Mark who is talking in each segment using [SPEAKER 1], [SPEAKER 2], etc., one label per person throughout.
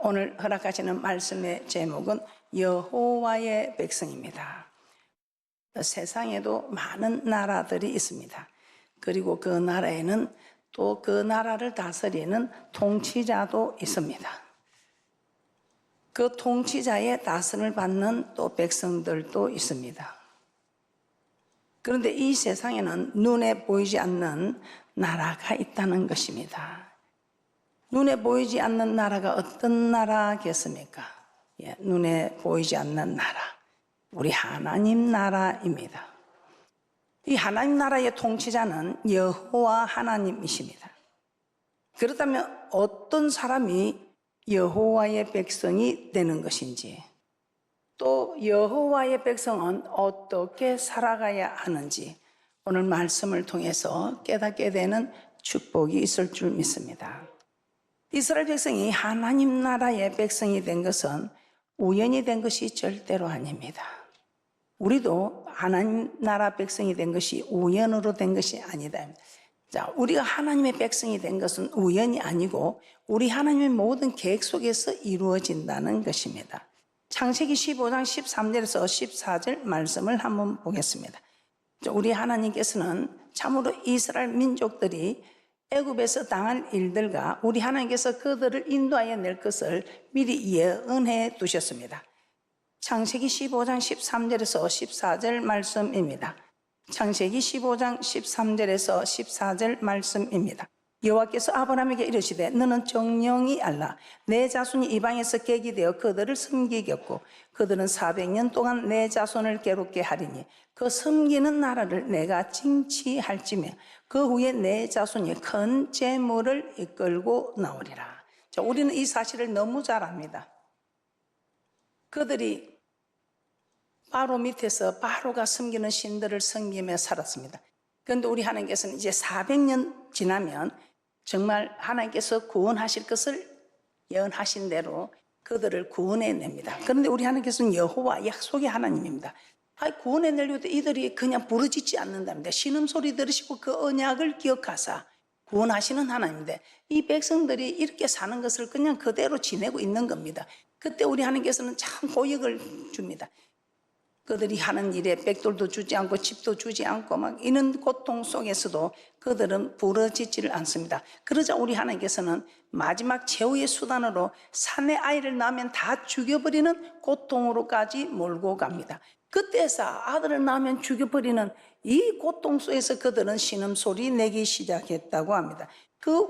[SPEAKER 1] 오늘 허락하시는 말씀의 제목은 여호와의 백성입니다. 세상에도 많은 나라들이 있습니다. 그리고 그 나라에는 또 그 나라를 다스리는 통치자도 있습니다. 그 통치자의 다스림을 받는 또 백성들도 있습니다. 그런데 이 세상에는 눈에 보이지 않는 나라가 있다는 것입니다. 눈에 보이지 않는 나라가 어떤 나라겠습니까? 눈에 보이지 않는 나라, 우리 하나님 나라입니다. 이 하나님 나라의 통치자는 여호와 하나님이십니다. 그렇다면 어떤 사람이 여호와의 백성이 되는 것인지, 또 여호와의 백성은 어떻게 살아가야 하는지 오늘 말씀을 통해서 깨닫게 되는 축복이 있을 줄 믿습니다. 이스라엘 백성이 하나님 나라의 백성이 된 것은 우연히 된 것이 절대로 아닙니다. 우리도 하나님 나라 백성이 된 것이 우연으로 된 것이 아니다. 자, 우리가 하나님의 백성이 된 것은 우연이 아니고 우리 하나님의 모든 계획 속에서 이루어진다는 것입니다. 창세기 15장 13절에서 14절 말씀을 한번 보겠습니다. 우리 하나님께서는 참으로 이스라엘 민족들이 애굽에서 당할 일들과 우리 하나님께서 그들을 인도하여 낼 것을 미리 예언해 두셨습니다. 창세기 15장 13절에서 14절 말씀입니다. 창세기 15장 13절에서 14절 말씀입니다. 여호와께서 아브라함에게 이르시되 너는 정령이 알라. 내 자손이 이방에서 객이 되어 그들을 섬기겠고 그들은 400년 동안 내 자손을 괴롭게 하리니 그 섬기는 나라를 내가 징치할지며 그 후에 내 자손이 큰 재물을 이끌고 나오리라. 자, 우리는 이 사실을 너무 잘 압니다. 그들이 바로 밑에서 바로가 섬기는 신들을 섬기며 살았습니다. 그런데 우리 하나님께서는 이제 400년 지나면 정말 하나님께서 구원하실 것을 예언하신 대로 그들을 구원해냅니다. 그런데 우리 하나님께서는 여호와 약속의 하나님입니다. 구원해내려도 이들이 그냥 부르짖지 않는답니다. 신음소리 들으시고 그 언약을 기억하사 구원하시는 하나님인데 이 백성들이 이렇게 사는 것을 그냥 그대로 지내고 있는 겁니다. 그때 우리 하나님께서는 참 고역을 줍니다. 그들이 하는 일에 백돌도 주지 않고 집도 주지 않고 막 이런 고통 속에서도 그들은 부러지지를 않습니다. 그러자 우리 하나님께서는 마지막 최후의 수단으로 산에 아이를 낳으면 다 죽여버리는 고통으로까지 몰고 갑니다. 그때서 아들을 낳으면 죽여버리는 이 고통 속에서 그들은 신음소리 내기 시작했다고 합니다.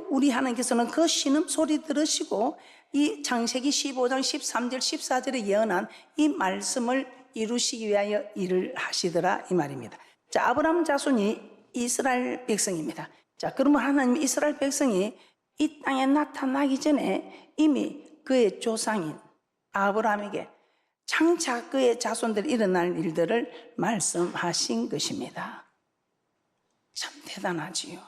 [SPEAKER 1] 우리 하나님께서는 그 신음소리 들으시고 이 창세기 15장 13절 14절에 예언한 이 말씀을 이루시기 위하여 일을 하시더라 이 말입니다. 자, 아브라함 자손이 이스라엘 백성입니다. 자, 그러면 하나님 이스라엘 백성이 이 땅에 나타나기 전에 이미 그의 조상인 아브라함에게 장차 그의 자손들이 일어날 일들을 말씀하신 것입니다. 참 대단하지요.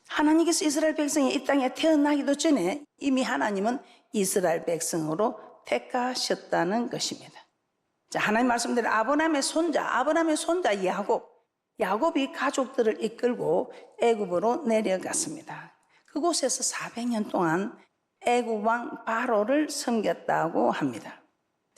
[SPEAKER 1] 하나님께서 이스라엘 백성이 이 땅에 태어나기도 전에 이미 하나님은 이스라엘 백성으로 택하셨다는 것입니다. 자, 하나님 말씀대로 아브라함의 손자 야곱이 가족들을 이끌고 애굽으로 내려갔습니다. 그곳에서 400년 동안 애굽 왕 바로를 섬겼다고 합니다.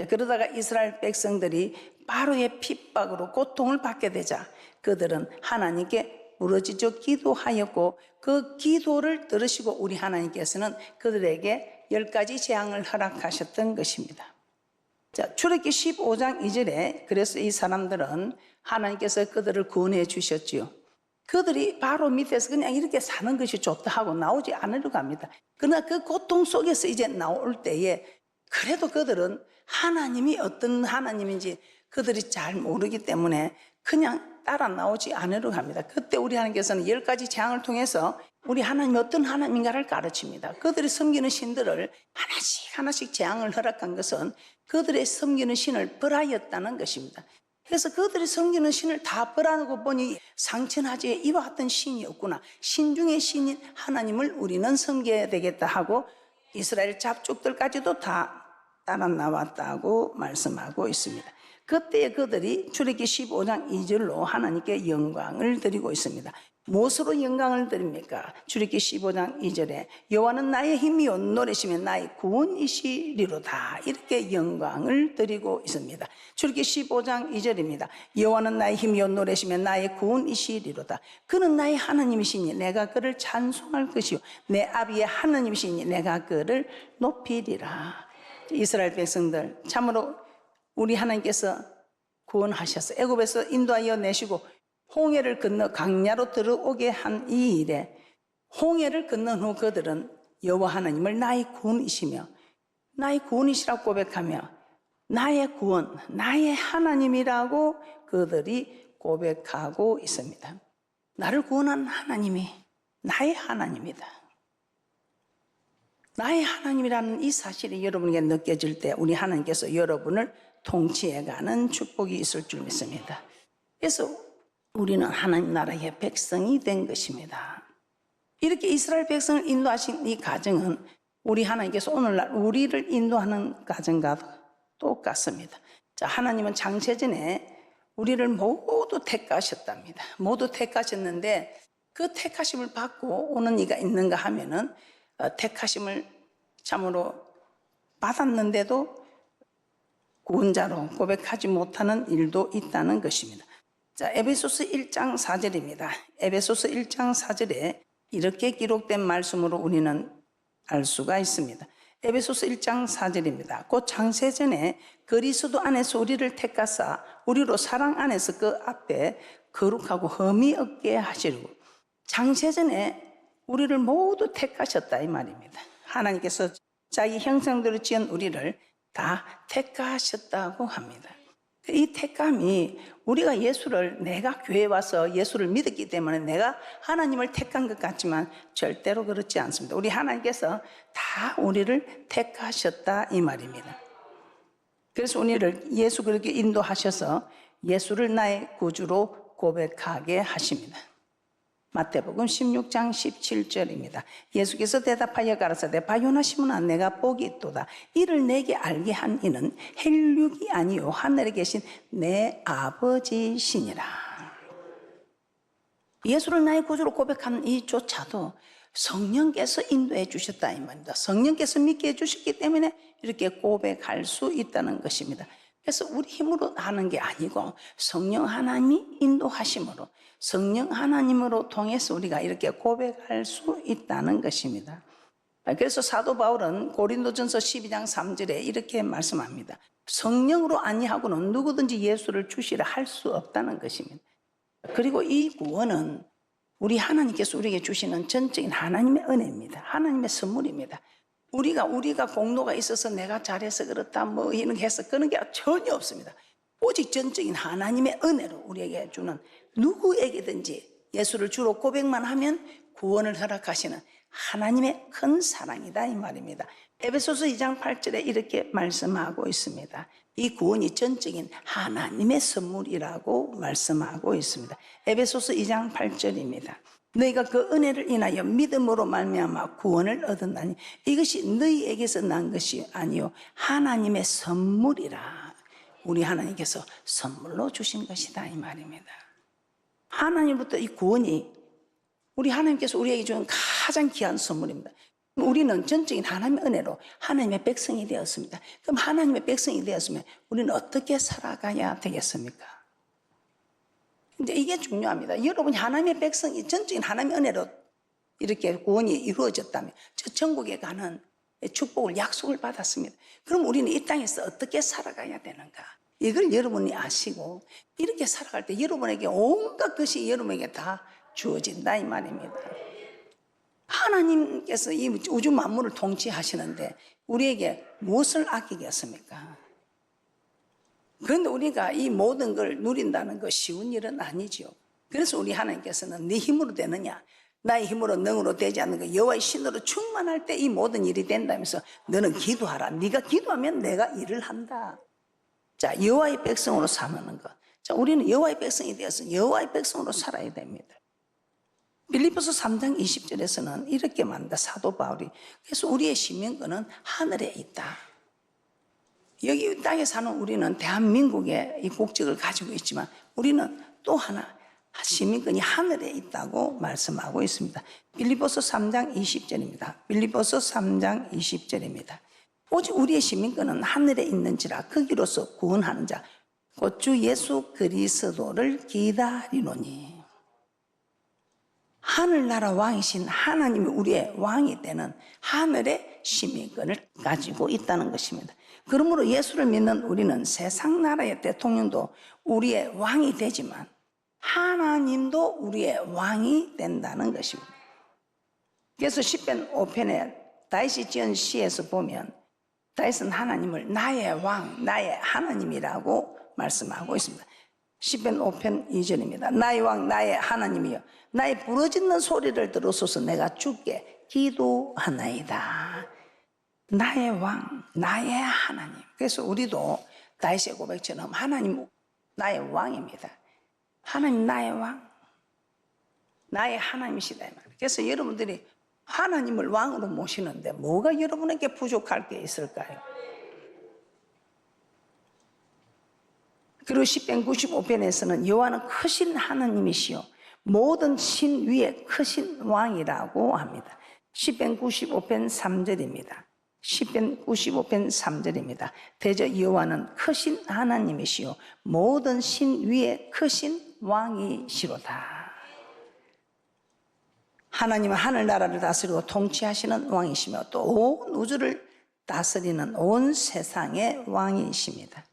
[SPEAKER 1] 그러다가 이스라엘 백성들이 바로의 핍박으로 고통을 받게 되자 그들은 하나님께 부르짖어 기도하였고 그 기도를 들으시고 우리 하나님께서는 그들에게 10가지 재앙을 허락하셨던 것입니다. 자, 출애굽기 15장 2절에 그래서 이 사람들은 하나님께서 그들을 구원해 주셨지요. 그들이 바로 밑에서 그냥 이렇게 사는 것이 좋다 하고 나오지 않으려고 합니다. 그러나 그 고통 속에서 이제 나올 때에 그래도 그들은 하나님이 어떤 하나님인지 그들이 잘 모르기 때문에 그냥 따라 나오지 않으려고 합니다. 그때 우리 하나님께서는 10가지 재앙을 통해서 우리 하나님이 어떤 하나님인가를 가르칩니다. 그들이 섬기는 신들을 하나씩 재앙을 허락한 것은 그들의 섬기는 신을 벌하였다는 것입니다. 그래서 그들이 섬기는 신을 다 벌하고 보니 상천하지에 이와 같은 신이 없구나. 신 중에 신인 하나님을 우리는 섬겨야 되겠다 하고 이스라엘 잡족들까지도 다 따라 나왔다고 말씀하고 있습니다. 그때 그들이 출애굽기 15장 2절로 하나님께 영광을 드리고 있습니다. 무엇으로 영광을 드립니까? 출애굽기 15장 2절에 여호와는 나의 힘이요 노래시며 나의 구원이시리로다. 이렇게 영광을 드리고 있습니다. 출애굽기 15장 2절입니다. 여호와는 나의 힘이요 노래시며 나의 구원이시리로다. 그는 나의 하나님이시니 내가 그를 찬송할 것이요 내 아비의 하나님이시니 내가 그를 높이리라. 이스라엘 백성들, 참으로 우리 하나님께서 구원하셔서 애굽에서 인도하여 내시고 홍해를 건너 광야로 들어오게 한 이 일에, 홍해를 건넌 후 그들은 여호와 하나님을 나의 구원이시며 나의 구원이시라고 고백하며 나의 구원, 나의 하나님이라고 그들이 고백하고 있습니다. 나를 구원한 하나님이 나의 하나님이다. 나의 하나님이라는 이 사실이 여러분에게 느껴질 때 우리 하나님께서 여러분을 통치해가는 축복이 있을 줄 믿습니다. 그래서 우리는 하나님 나라의 백성이 된 것입니다. 이렇게 이스라엘 백성을 인도하신 이 과정은 우리 하나님께서 오늘날 우리를 인도하는 과정과 똑같습니다. 자, 하나님은 창세전에 우리를 모두 택하셨답니다. 모두 택하셨는데 그 택하심을 받고 오는 이가 있는가 하면은 택하심을 참으로 받았는데도 구원자로 고백하지 못하는 일도 있다는 것입니다. 자, 에베소서 1장 4절입니다. 에베소서 1장 4절에 이렇게 기록된 말씀으로 우리는 알 수가 있습니다. 에베소서 1장 4절입니다. 곧 창세전에 그리스도 안에서 우리를 택하사 우리로 사랑 안에서 그 앞에 거룩하고 흠이 없게 하시려고. 창세전에 우리를 모두 택하셨다 이 말입니다. 하나님께서 자기 형상대로 지은 우리를 다 택하셨다고 합니다. 이 택함이 우리가 내가 교회에 와서 예수를 믿었기 때문에 내가 하나님을 택한 것 같지만 절대로 그렇지 않습니다. 우리 하나님께서 다 우리를 택하셨다 이 말입니다. 그래서 우리를 예수 그렇게 인도하셔서 예수를 나의 구주로 고백하게 하십니다. 마태복음 16장 17절입니다. 예수께서 대답하여 가라사대 바요나 시몬아 내가 복이 있도다. 이를 내게 알게 한 이는 혈육이 아니요 하늘에 계신 내 아버지시니라. 예수를 나의 구주로 고백하는 이조차도 성령께서 인도해 주셨다 이 말입니다. 성령께서 믿게 해주셨기 때문에 이렇게 고백할 수 있다는 것입니다. 그래서 우리 힘으로 하는 게 아니고 성령 하나님이 인도하심으로 성령 하나님으로 통해서 우리가 이렇게 고백할 수 있다는 것입니다. 그래서 사도 바울은 고린도전서 12장 3절에 이렇게 말씀합니다. 성령으로 아니하고는 누구든지 예수를 주시라 할 수 없다는 것입니다. 그리고 이 구원은 우리 하나님께서 우리에게 주시는 전적인 하나님의 은혜입니다. 하나님의 선물입니다. 우리가 공로가 있어서 내가 잘해서 그렇다 뭐 이런 게 해서 그런 게 전혀 없습니다. 오직 전적인 하나님의 은혜로 우리에게 주는 누구에게든지 예수를 주로 고백만 하면 구원을 허락하시는 하나님의 큰 사랑이다 이 말입니다. 에베소서 2장 8절에 이렇게 말씀하고 있습니다. 이 구원이 전적인 하나님의 선물이라고 말씀하고 있습니다. 에베소서 2장 8절입니다. 너희가 그 은혜를 인하여 믿음으로 말미암아 구원을 얻었나니 이것이 너희에게서 난 것이 아니요 하나님의 선물이라. 우리 하나님께서 선물로 주신 것이다 이 말입니다. 하나님부터 이 구원이 우리 하나님께서 우리에게 주는 가장 귀한 선물입니다. 우리는 전적인 하나님의 은혜로 하나님의 백성이 되었습니다. 그럼 하나님의 백성이 되었으면 우리는 어떻게 살아가야 되겠습니까? 근데 이게 중요합니다. 여러분이 하나님의 백성이 전적인 하나님의 은혜로 이렇게 구원이 이루어졌다면 저 천국에 가는 축복을 약속을 받았습니다. 그럼 우리는 이 땅에서 어떻게 살아가야 되는가? 이걸 여러분이 아시고 이렇게 살아갈 때 여러분에게 온갖 것이 여러분에게 다 주어진다 이 말입니다. 하나님께서 이 우주 만물을 통치하시는데 우리에게 무엇을 아끼겠습니까? 그런데 우리가 이 모든 걸 누린다는 거 쉬운 일은 아니죠. 그래서 우리 하나님께서는 네 힘으로 되느냐 나의 힘으로 능으로 되지 않는 거 여호와의 신으로 충만할 때 이 모든 일이 된다면서 너는 기도하라. 네가 기도하면 내가 일을 한다. 자, 여호와의 백성으로 사는 것. 자, 우리는 여호와의 백성이 되어서 여호와의 백성으로 살아야 됩니다. 빌립보서 3장 20절에서는 이렇게 말합니다. 사도 바울이. 그래서 우리의 시민권은 하늘에 있다. 여기 땅에 사는 우리는 대한민국의 이 국적을 가지고 있지만 우리는 또 하나 시민권이 하늘에 있다고 말씀하고 있습니다. 빌립보서 3장 20절입니다. 빌립보서 3장 20절입니다. 오직 우리의 시민권은 하늘에 있는지라 거기로서 구원하는 자 곧 주 예수 그리스도를 기다리노니. 하늘나라 왕이신 하나님이 우리의 왕이 되는 하늘의 시민권을 가지고 있다는 것입니다. 그러므로 예수를 믿는 우리는 세상 나라의 대통령도 우리의 왕이 되지만 하나님도 우리의 왕이 된다는 것입니다. 그래서 시편 5편에 다윗이 지은 시에서 보면 다윗은 하나님을 나의 왕, 나의 하나님이라고 말씀하고 있습니다. 시편 5편 2절입니다. 나의 왕, 나의 하나님이여, 나의 부르짖는 소리를 들으소서. 내가 주께 기도하나이다. 나의 왕, 나의 하나님. 그래서 우리도 다윗의 고백처럼 하나님 나의 왕입니다. 하나님 나의 왕, 나의 하나님이시다. 그래서 여러분들이 하나님을 왕으로 모시는데 뭐가 여러분에게 부족할 게 있을까요? 그리고 시편 95편에서는 여호와는 크신 하나님이시요 모든 신 위에 크신 왕이라고 합니다. 시편 95편 3절입니다. 시편 95편 3절입니다. 대저 여호와는 크신 하나님이시요 모든 신 위에 크신 왕이시로다. 하나님은 하늘나라를 다스리고 통치하시는 왕이시며 또 온 우주를 다스리는 온 세상의 왕이십니다.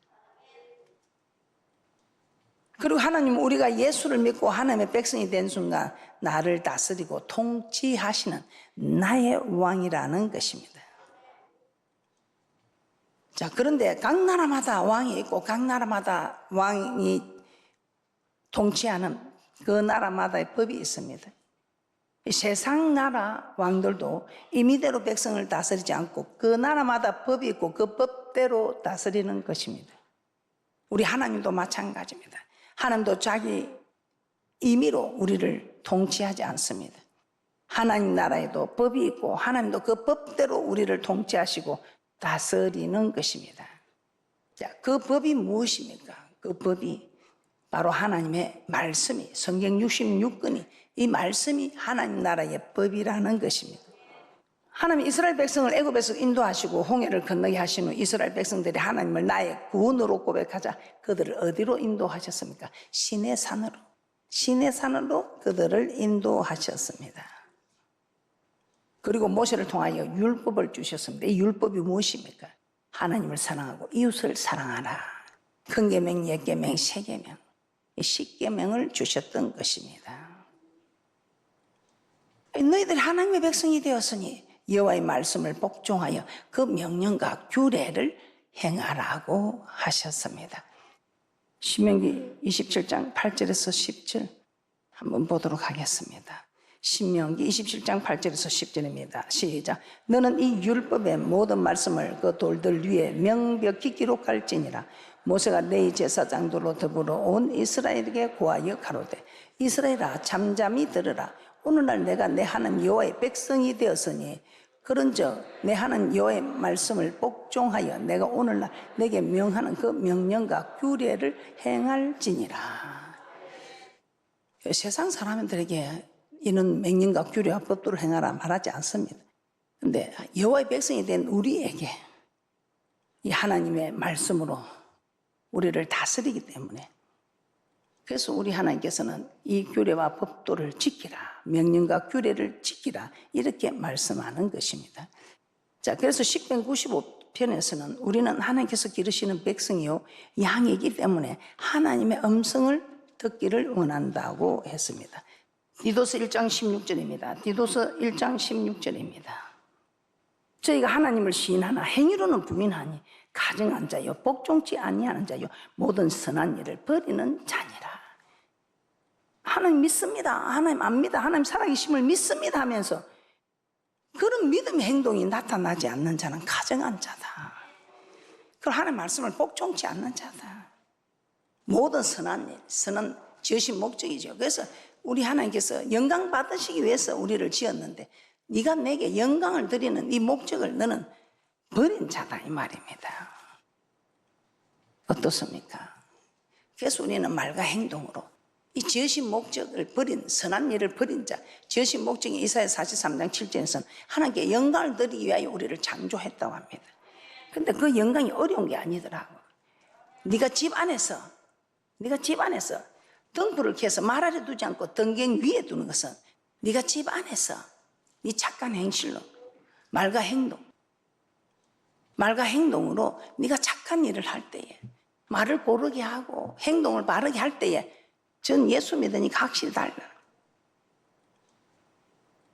[SPEAKER 1] 그리고 하나님은 우리가 예수를 믿고 하나님의 백성이 된 순간 나를 다스리고 통치하시는 나의 왕이라는 것입니다. 자, 그런데 각 나라마다 왕이 있고 각 나라마다 왕이 통치하는 그 나라마다의 법이 있습니다. 세상 나라 왕들도 임의대로 백성을 다스리지 않고 그 나라마다 법이 있고 그 법대로 다스리는 것입니다. 우리 하나님도 마찬가지입니다. 하나님도 자기 임의로 우리를 통치하지 않습니다. 하나님 나라에도 법이 있고 하나님도 그 법대로 우리를 통치하시고 다스리는 것입니다. 자, 그 법이 무엇입니까? 그 법이 바로 하나님의 말씀이, 성경 66권이 이 말씀이 하나님 나라의 법이라는 것입니다. 하나님 이스라엘 백성을 애굽에서 인도하시고 홍해를 건너게 하신 후 이스라엘 백성들이 하나님을 나의 구원으로 고백하자 그들을 어디로 인도하셨습니까? 시내산으로. 시내산으로 그들을 인도하셨습니다. 그리고 모세를 통하여 율법을 주셨습니다. 이 율법이 무엇입니까? 하나님을 사랑하고 이웃을 사랑하라. 큰 계명, 옛계명, 새계명, 이 10계명을 주셨던 것입니다. 너희들이 하나님의 백성이 되었으니 여호와의 말씀을 복종하여 그 명령과 규례를 행하라고 하셨습니다. 신명기 27장 8절에서 10절 한번 보도록 하겠습니다. 신명기 27장 8절에서 10절입니다. 시작. 너는 이 율법의 모든 말씀을 그 돌들 위에 명백히 기록할지니라. 모세가 네 제사장들로 더불어 온 이스라엘에게 고하여 가로되 이스라엘아 잠잠히 들으라. 오늘날 내가 내 하나님 여호와의 백성이 되었으니 그런즉 내 하나님 여호와의 말씀을 복종하여 내가 오늘날 내게 명하는 그 명령과 규례를 행할지니라. 세상 사람들에게 이는 명령과 규례와 법도를 행하라 말하지 않습니다. 그런데 여호와의 백성이 된 우리에게 이 하나님의 말씀으로 우리를 다스리기 때문에 그래서 우리 하나님께서는 이 규례와 법도를 지키라, 명령과 규례를 지키라 이렇게 말씀하는 것입니다. 자, 그래서 시편 95편에서는 우리는 하나님께서 기르시는 백성이요 양이기 때문에 하나님의 음성을 듣기를 원한다고 했습니다. 디도서 1장 16절입니다. 디도서 1장 16절입니다. 저희가 하나님을 시인하나 행위로는 부인하니 가증한 자요 복종치 아니하는 자요 모든 선한 일을 버리는 자니라. 하나님 믿습니다. 하나님 압니다. 하나님 살아계심을 믿습니다 하면서 그런 믿음의 행동이 나타나지 않는 자는 가증한 자다. 그리고 하나님 말씀을 복종치 않는 자다. 모든 선한 일, 선은 지으신 목적이죠. 그래서 우리 하나님께서 영광 받으시기 위해서 우리를 지었는데 네가 내게 영광을 드리는 이 목적을 너는 버린 자다 이 말입니다. 어떻습니까? 그래서 우리는 말과 행동으로 이 지으신 목적을 버린, 선한 일을 버린 자, 지으신 목적이 이사야 43장 7절에서는 하나님께 영광을 드리기 위하여 우리를 창조했다고 합니다. 근데 그 영광이 어려운 게 아니더라고. 네가 집 안에서 등불을 켜서 말 아래 두지 않고 등경 위에 두는 것은 네가 집 안에서 네 착한 행실로 말과 행동으로 네가 착한 일을 할 때에, 말을 고르게 하고 행동을 바르게 할 때에 전 예수 믿으니까 확실히 달라.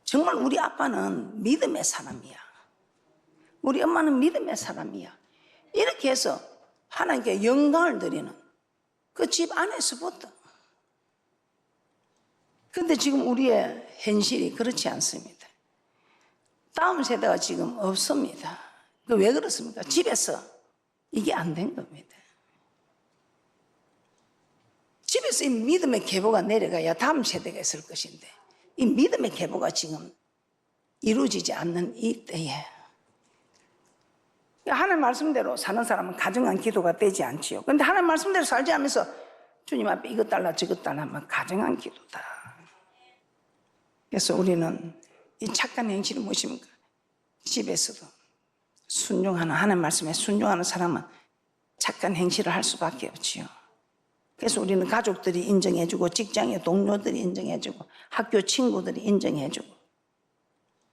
[SPEAKER 1] 정말 우리 아빠는 믿음의 사람이야. 우리 엄마는 믿음의 사람이야. 이렇게 해서 하나님께 영광을 드리는 그 집 안에서부터. 근데 지금 우리의 현실이 그렇지 않습니다. 다음 세대가 지금 없습니다. 왜 그렇습니까? 집에서 이게 안 된 겁니다. 집에서 이 믿음의 계보가 내려가야 다음 세대가 있을 것인데, 이 믿음의 계보가 지금 이루어지지 않는 이 때에 하나님 말씀대로 사는 사람은 가정한 기도가 되지 않지요. 그런데 하나님 말씀대로 살지 않으면서 주님 앞에 이것 달라 저것 달라 하면 가정한 기도다. 그래서 우리는 이 착한 행실이 무엇입니까? 집에서도 순종하는, 하나님 말씀에 순종하는 사람은 착한 행실을 할 수밖에 없지요. 그래서 우리는 가족들이 인정해주고, 직장의 동료들이 인정해주고, 학교 친구들이 인정해주고,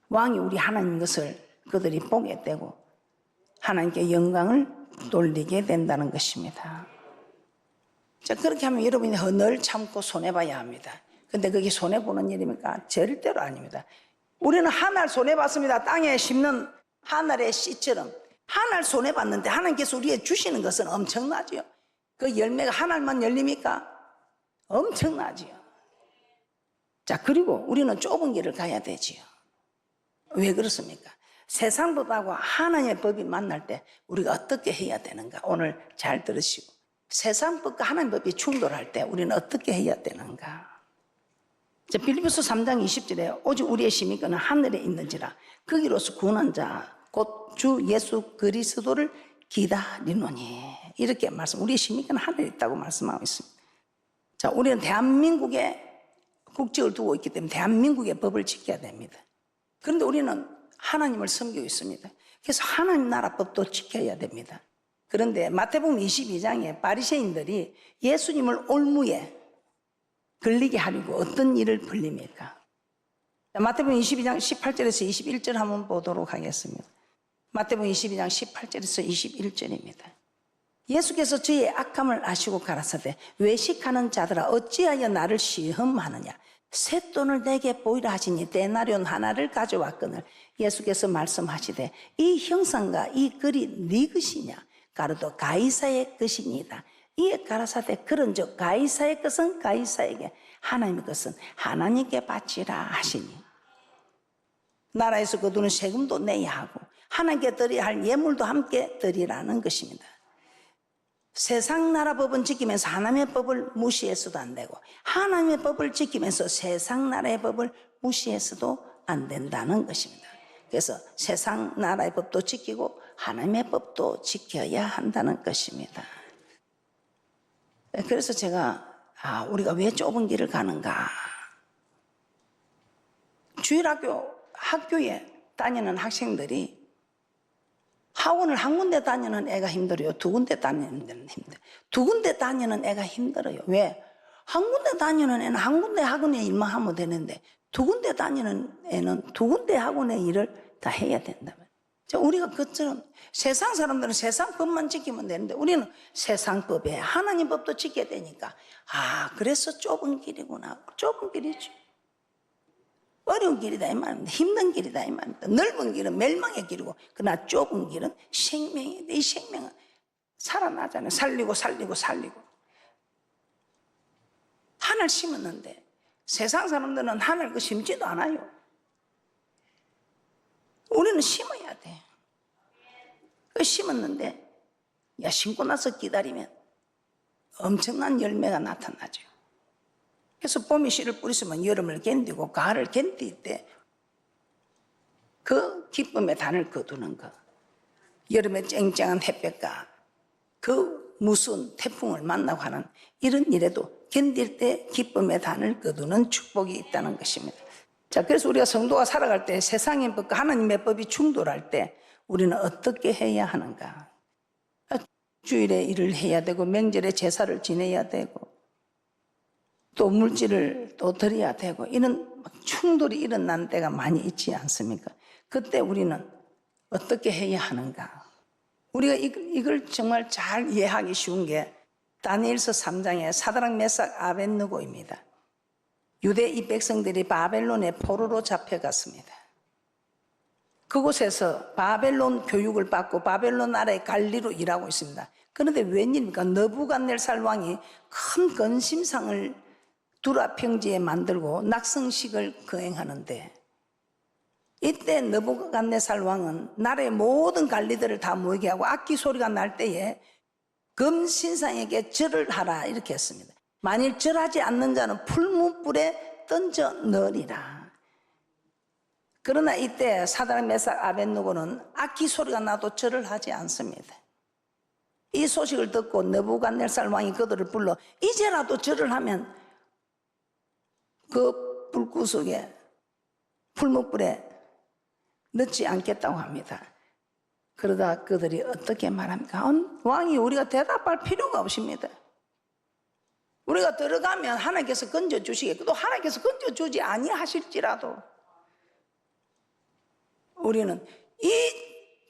[SPEAKER 1] 왕이 우리 하나님 것을 그들이 보게 되고 하나님께 영광을 돌리게 된다는 것입니다. 자, 그렇게 하면 여러분이 늘 참고 손해봐야 합니다. 근데 그게 손해보는 일입니까? 절대로 아닙니다. 우리는 한 알 손해봤습니다. 땅에 심는 한 알의 씨처럼 한 알 손해봤는데 하나님께서 우리에게 주시는 것은 엄청나지요. 그 열매가 한 알만 열립니까? 엄청나지요. 자, 그리고 우리는 좁은 길을 가야 되지요. 왜 그렇습니까? 세상 법하고 하나님의 법이 만날 때 우리가 어떻게 해야 되는가? 오늘 잘 들으시고, 세상 법과 하나님의 법이 충돌할 때 우리는 어떻게 해야 되는가? 자, 빌립보서 3장 20절에 오직 우리의 시민권은 하늘에 있는지라 거기로서 구원한 자 곧 주 예수 그리스도를 기다리노니, 이렇게 말씀. 우리의 시민권은 하늘에 있다고 말씀하고 있습니다. 자, 우리는 대한민국에 국적을 두고 있기 때문에 대한민국의 법을 지켜야 됩니다. 그런데 우리는 하나님을 섬기고 있습니다. 그래서 하나님 나라 법도 지켜야 됩니다. 그런데 마태복음 22장에 바리새인들이 예수님을 올무에 걸리게 하려고 어떤 일을 벌립니까? 마태복음 22장 18절에서 21절 한번 보도록 하겠습니다. 마태복음 22장 18절에서 21절입니다. 예수께서 저의 악함을 아시고 가라사대 외식하는 자들아 어찌하여 나를 시험하느냐, 쇳돈을 내게 보이라 하시니 데나리온 하나를 가져왔거늘 예수께서 말씀하시되 이 형상과 이 글이 네 것이냐, 가로도 가이사의 것이니이다. 이에 가라사대 그런즉 가이사의 것은 가이사에게, 하나님의 것은 하나님께 바치라 하시니, 나라에서 거두는 세금도 내야 하고 하나님께 드려야 할 예물도 함께 드리라는 것입니다. 세상 나라 법은 지키면서 하나님의 법을 무시해서도 안 되고, 하나님의 법을 지키면서 세상 나라의 법을 무시해서도 안 된다는 것입니다. 그래서 세상 나라의 법도 지키고 하나님의 법도 지켜야 한다는 것입니다. 그래서 제가 우리가 왜 좁은 길을 가는가? 학교에 다니는 학생들이 학원을 한 군데 다니는 애가 힘들어요? 두 군데 다니는 애는 힘들어요? 두 군데 다니는 애가 힘들어요. 왜? 한 군데 다니는 애는 한 군데 학원의 일만 하면 되는데 두 군데 다니는 애는 두 군데 학원의 일을 다 해야 된다면, 우리가 그처럼 세상 사람들은 세상 법만 지키면 되는데 우리는 세상 법에 하나님 법도 지켜야 되니까, 그래서 좁은 길이구나. 좁은 길이죠. 어려운 길이다 이 말입니다. 힘든 길이다 이 말입니다. 넓은 길은 멸망의 길이고, 그러나 좁은 길은 생명인데 이 생명은 살아나잖아요. 살리고 하늘 심었는데 세상 사람들은 하늘 심지도 않아요. 우리는 심어야 돼. 심었는데 심고 나서 기다리면 엄청난 열매가 나타나죠. 그래서 봄에 씨를 뿌리시면 여름을 견디고 가을을 견딜 때 그 기쁨의 단을 거두는 것, 여름에 쨍쨍한 햇볕과 그 무서운 태풍을 만나고 하는 이런 일에도 견딜 때 기쁨의 단을 거두는 축복이 있다는 것입니다. 자, 그래서 우리가 성도가 살아갈 때 세상의 법과 하나님의 법이 충돌할 때 우리는 어떻게 해야 하는가? 주일에 일을 해야 되고 명절에 제사를 지내야 되고 또 물질을 또 드려야 되고 이런 충돌이 일어나는 때가 많이 있지 않습니까? 그때 우리는 어떻게 해야 하는가? 우리가 이걸 정말 잘 이해하기 쉬운 게 다니엘서 3장의 사드락 메삭 아벳느고입니다. 유대 이 백성들이 바벨론의 포로로 잡혀갔습니다. 그곳에서 바벨론 교육을 받고 바벨론 나라의 관리로 일하고 있습니다. 그런데 웬일입니까? 느부갓네살 왕이 큰 건심상을 두라 평지에 만들고 낙성식을 거행하는데 이때 느부갓네살 왕은 나라의 모든 관리들을 다 모이게 하고 악기 소리가 날 때에 금신상에게 절을 하라 이렇게 했습니다. 만일 절하지 않는 자는 풀무불에 던져 넣으리라. 그러나 이때 사드락 메삭 아벳느고는 악기 소리가 나도 절을 하지 않습니다. 이 소식을 듣고 느부갓네살 왕이 그들을 불러 이제라도 절을 하면 그 불구석에 풀무불에 넣지 않겠다고 합니다. 그러다 그들이 어떻게 말합니까? 왕이 우리가 대답할 필요가 없습니다. 우리가 들어가면 하나님께서 건져주시겠고 또 하나님께서 건져주지 아니하실지라도 우리는 이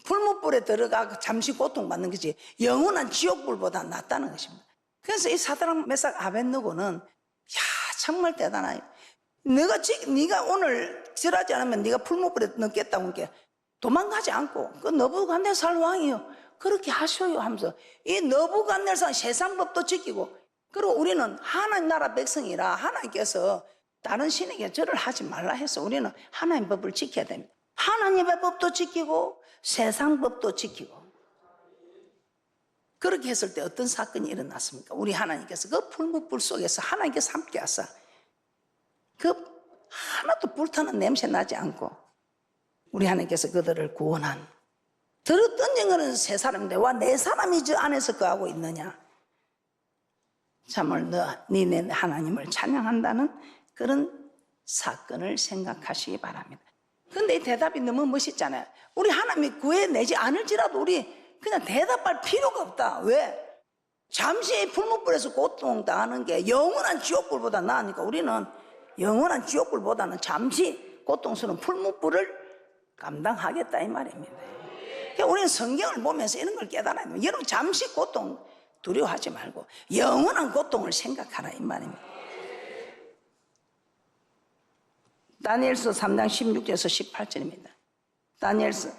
[SPEAKER 1] 풀무불에 들어가 잠시 고통받는 것이 영원한 지옥불보다 낫다는 것입니다. 그래서 이 사드락 메삭 아벳느고는 정말 대단해요. 네가 오늘 절하지 않으면 네가 풀무불에 넣겠다고 하니까 도망가지 않고 그 느부갓네살 왕이요 그렇게 하셔요 하면서 이 느부갓네살 세상법도 지키고 그리고 우리는 하나님 나라 백성이라 하나님께서 다른 신에게 절을 하지 말라 해서 우리는 하나님 법을 지켜야 됩니다. 하나님의 법도 지키고 세상 법도 지키고 그렇게 했을 때 어떤 사건이 일어났습니까? 우리 하나님께서 그 풀무불 속에서 하나님께서 함께 하사 그 하나도 불타는 냄새 나지 않고 우리 하나님께서 그들을 구원한 들었던 영어는 세 사람인데 와 네 사람이 저 안에서 거하고 있느냐? 참을 니네 하나님을 찬양한다는 그런 사건을 생각하시기 바랍니다. 그런데 이 대답이 너무 멋있잖아요. 우리 하나님이 구해내지 않을지라도 우리 그냥 대답할 필요가 없다. 왜? 잠시 풀무불에서 고통당하는 게 영원한 지옥불보다 나으니까 우리는 영원한 지옥불보다는 잠시 고통스러운 풀무불을 감당하겠다 이 말입니다. 그러니까 우리는 성경을 보면서 이런 걸 깨달아야 돼요. 여러분 잠시 고통 두려워하지 말고 영원한 고통을 생각하라 이 말입니다. 다니엘서 3장 16절에서 18절입니다. 다니엘서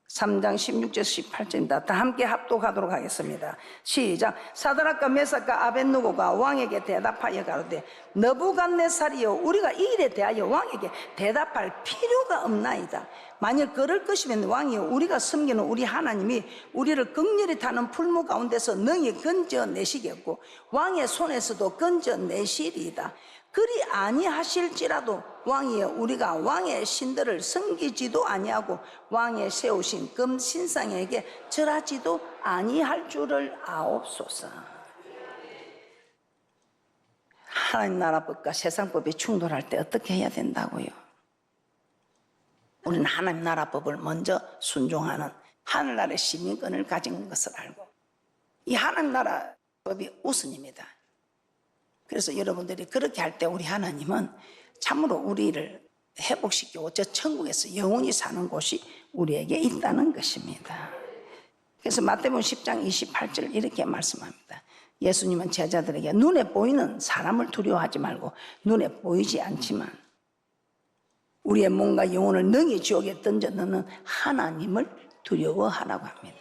[SPEAKER 1] 3장 16절에서 18절입니다. 다 함께 합독하도록 하겠습니다. 시작. 사드락과 메삭과 아벳느고가 왕에게 대답하여 가로되 느부갓네살이여 우리가 이 일에 대하여 왕에게 대답할 필요가 없나이다. 만일 그럴 것이면 왕이여 우리가 섬기는 우리 하나님이 우리를 극렬히 타는 풀무 가운데서 능히 건져내시겠고 왕의 손에서도 건져내시리이다. 그리 아니하실지라도 왕이여 우리가 왕의 신들을 섬기지도 아니하고 왕의 세우신 금신상에게 절하지도 아니할 줄을 아옵소서. 하나님 나라 법과 세상 법이 충돌할 때 어떻게 해야 된다고요? 우리는 하나님 나라 법을 먼저 순종하는 하늘나라의 시민권을 가진 것을 알고 이 하나님 나라 법이 우선입니다. 그래서 여러분들이 그렇게 할 때 우리 하나님은 참으로 우리를 회복시키고 저 천국에서 영원히 사는 곳이 우리에게 있다는 것입니다. 그래서 마태복음 10장 28절 이렇게 말씀합니다. 예수님은 제자들에게 눈에 보이는 사람을 두려워하지 말고 눈에 보이지 않지만 우리의 몸과 영혼을 능히 지옥에 던져 넣는 하나님을 두려워하라고 합니다.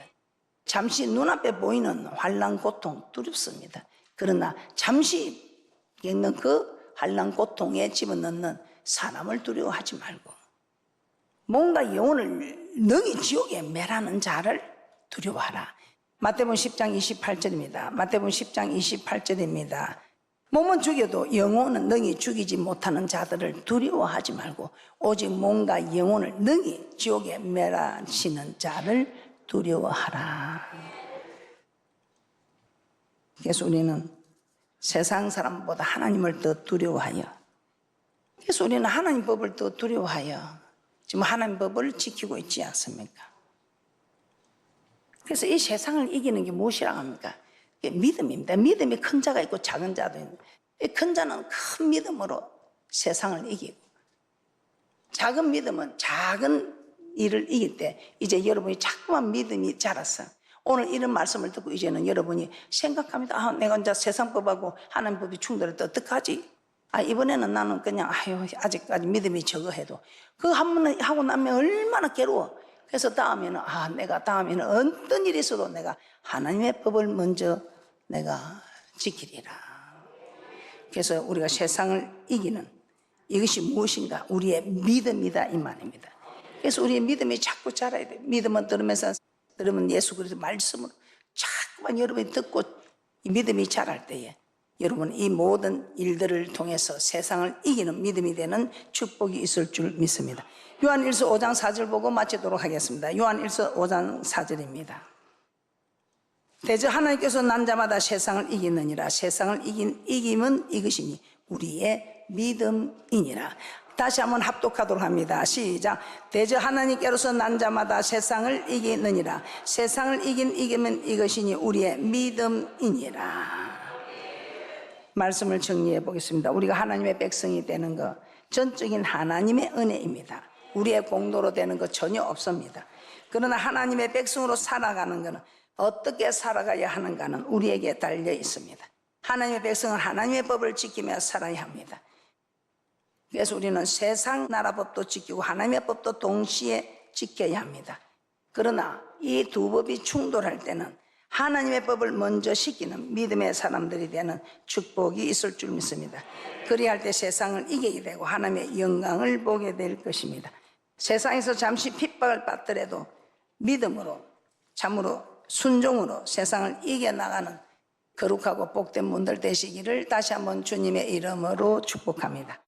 [SPEAKER 1] 잠시 눈앞에 보이는 환난 고통 두렵습니다. 그러나 잠시 겪는 그 환난 고통에 집어넣는 사람을 두려워하지 말고 몸과 영혼을 능히 지옥에 멸하는 자를 두려워하라. 마태복음 10장 28절입니다. 마태복음 10장 28절입니다. 몸은 죽여도 영혼은 능히 죽이지 못하는 자들을 두려워하지 말고 오직 몸과 영혼을 능히 지옥에 멸하시는 자를 두려워하라. 그래서 우리는 세상 사람보다 하나님을 더 두려워하여, 그래서 우리는 하나님 법을 더 두려워하여 지금 하나님 법을 지키고 있지 않습니까? 그래서 이 세상을 이기는 게 무엇이라고 합니까? 믿음입니다. 믿음이 큰 자가 있고 작은 자도 있는, 큰 자는 큰 믿음으로 세상을 이기고, 작은 믿음은 작은 일을 이길 때 이제 여러분이 자꾸만 믿음이 자라서 오늘 이런 말씀을 듣고 이제는 여러분이 생각합니다. 아, 내가 이제 세상 법하고 하나님 법이 충돌할 때 어떡하지? 아, 이번에는 나는 그냥 아직까지 믿음이 적어 해도 그거 한 번 하고 나면 얼마나 괴로워. 그래서 다음에는 내가 다음에는 어떤 일이 있어도 내가 하나님의 법을 먼저 내가 지키리라. 그래서 우리가 세상을 이기는 이것이 무엇인가? 우리의 믿음이다 이 말입니다. 그래서 우리의 믿음이 자꾸 자라야 돼. 믿음은 들으면 예수 그리스도 말씀으로 자꾸만 여러분이 듣고 이 믿음이 자랄 때에 여러분 이 모든 일들을 통해서 세상을 이기는 믿음이 되는 축복이 있을 줄 믿습니다. 요한일서 5장 4절 보고 마치도록 하겠습니다. 요한일서 5장 4절입니다. 대저 하나님께서 난 자마다 세상을 이기느니라. 세상을 이김은 이것이니 우리의 믿음이니라. 다시 한번 합독하도록 합니다. 시작. 대저 하나님께로서 난 자마다 세상을 이기느니라. 세상을 이기면 이것이니 우리의 믿음이니라. 말씀을 정리해 보겠습니다. 우리가 하나님의 백성이 되는 것, 전적인 하나님의 은혜입니다. 우리의 공로로 되는 것 전혀 없습니다. 그러나 하나님의 백성으로 살아가는 것은 어떻게 살아가야 하는가는 우리에게 달려 있습니다. 하나님의 백성은 하나님의 법을 지키며 살아야 합니다. 그래서 우리는 세상 나라 법도 지키고 하나님의 법도 동시에 지켜야 합니다. 그러나 이 두 법이 충돌할 때는 하나님의 법을 먼저 지키는 믿음의 사람들이 되는 축복이 있을 줄 믿습니다. 그리할 때 세상을 이기게 되고 하나님의 영광을 보게 될 것입니다. 세상에서 잠시 핍박을 받더라도 믿음으로 참으로 순종으로 세상을 이겨나가는 거룩하고 복된 분들 되시기를 다시 한번 주님의 이름으로 축복합니다.